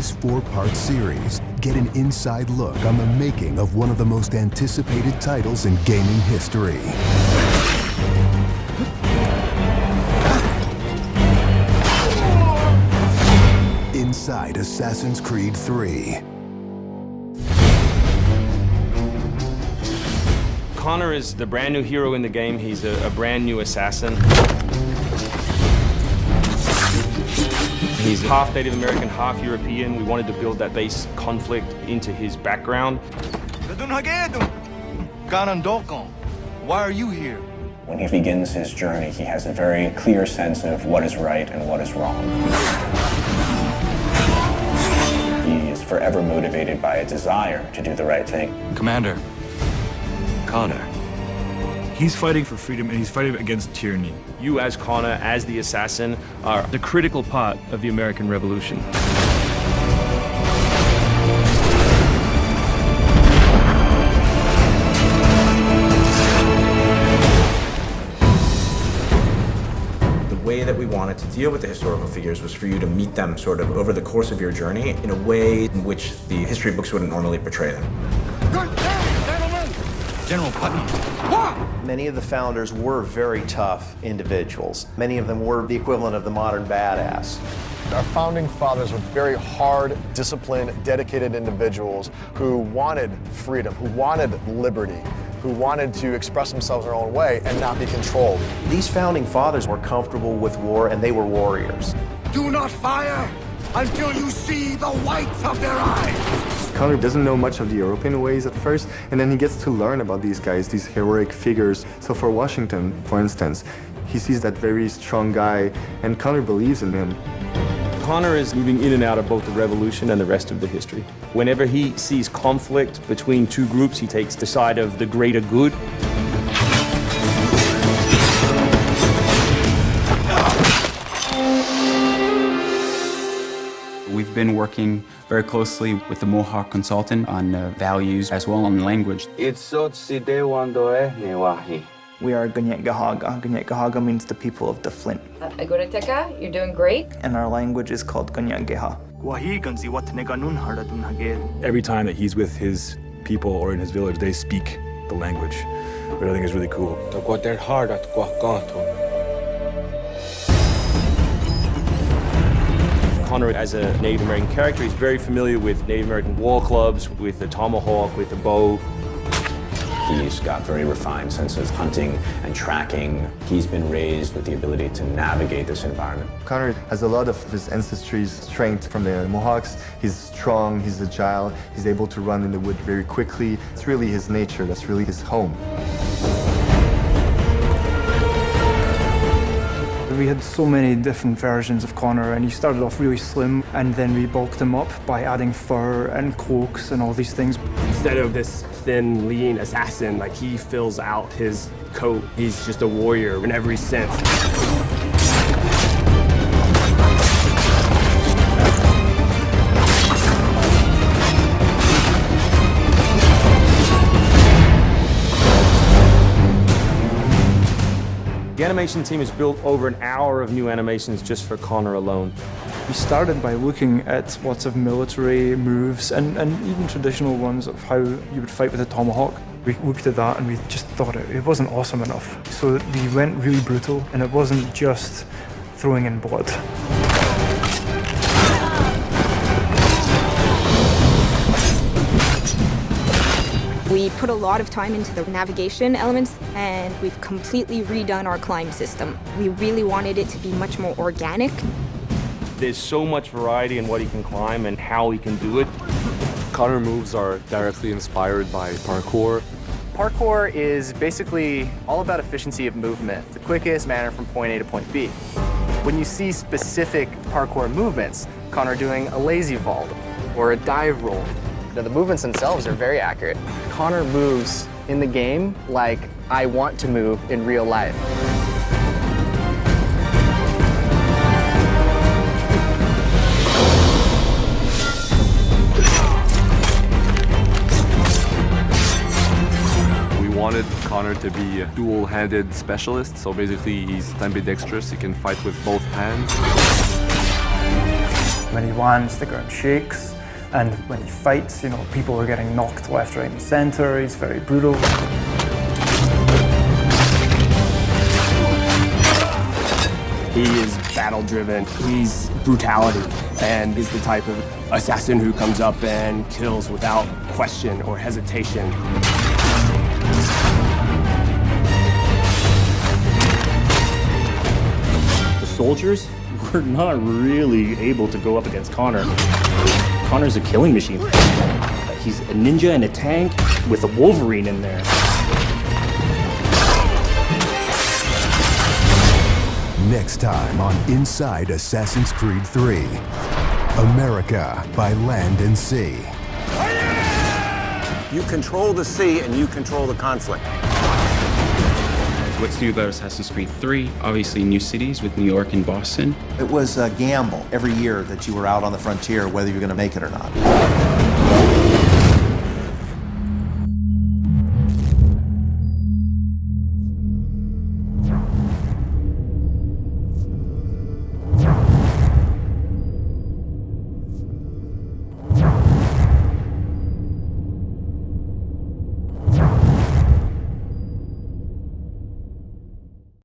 this 4-part series, get an inside look on the making of one of the most anticipated titles in gaming history. Inside Assassin's Creed 3. Connor is the brand new hero in the game. He's a brand new assassin. He's half Native American, half European. We wanted to build that base conflict into his background. Why are you here? When he begins his journey, he has a very clear sense of what is right and what is wrong. He is forever motivated by a desire to do the right thing. Commander, Connor. He's fighting for freedom and he's fighting against tyranny. You as Connor, as the assassin, are the critical part of the American Revolution. The way that we wanted to deal with the historical figures was for you to meet them sort of over the course of your journey in a way in which the history books wouldn't normally portray them. General Putney. Many of the founders were very tough individuals. Many of them were the equivalent of the modern badass. Our founding fathers were very hard, disciplined, dedicated individuals who wanted freedom, who wanted liberty, who wanted to express themselves their own way and not be controlled. These founding fathers were comfortable with war and they were warriors. Do not fire until you see the whites of their eyes. Connor doesn't know much of the European ways at first, and then he gets to learn about these guys, these heroic figures. So for Washington, for instance, he sees that very strong guy, and Connor believes in him. Connor is moving in and out of both the revolution and the rest of the history. Whenever he sees conflict between two groups, he takes the side of the greater good. We've been working very closely with the Mohawk consultant on values as well on language. We are Gunyet Gahaga. Gunyet Gahaga means the people of the Flint. Agurateka, you're doing great. And our language is called Gunyet Geha. Every time that he's with his people or in his village, they speak the language, which I think is really cool. Connor, as a Native American character, he's very familiar with Native American war clubs, with the tomahawk, with the bow. He's got very refined sense of hunting and tracking. He's been raised with the ability to navigate this environment. Connor has a lot of his ancestry's strength from the Mohawks. He's strong, he's agile, he's able to run in the wood very quickly. It's really his nature, that's really his home. We had so many different versions of Connor, and he started off really slim, and then we bulked him up by adding fur and cloaks and all these things. Instead of this thin, lean assassin, like he fills out his coat. He's just a warrior in every sense. The animation team has built over an hour of new animations just for Connor alone. We started by looking at lots of military moves and even traditional ones of how you would fight with a tomahawk. We looked at that and we just thought it wasn't awesome enough. So we went really brutal, and it wasn't just throwing in blood. We put a lot of time into the navigation elements, and we've completely redone our climb system. We really wanted it to be much more organic. There's so much variety in what he can climb and how he can do it. Connor moves are directly inspired by parkour. Parkour is basically all about efficiency of movement, the quickest manner from point A to point B. When you see specific parkour movements, Connor doing a lazy vault or a dive roll, now, the movements themselves are very accurate. Connor moves in the game like I want to move in real life. We wanted Connor to be a dual-handed specialist, so basically he's ambidextrous, he can fight with both hands. When he lands, the ground shakes. And when he fights, you know, people are getting knocked left, right, and center. He's very brutal. He is battle-driven. He's brutality, and is the type of assassin who comes up and kills without question or hesitation. The soldiers were not really able to go up against Connor. Connor's a killing machine. He's a ninja in a tank with a Wolverine in there. Next time on Inside Assassin's Creed 3, America by Land and Sea. You control the sea and you control the conflict. What's new about Assassin's Creed 3? Obviously new cities with New York and Boston. It was a gamble every year that you were out on the frontier, whether you're going to make it or not.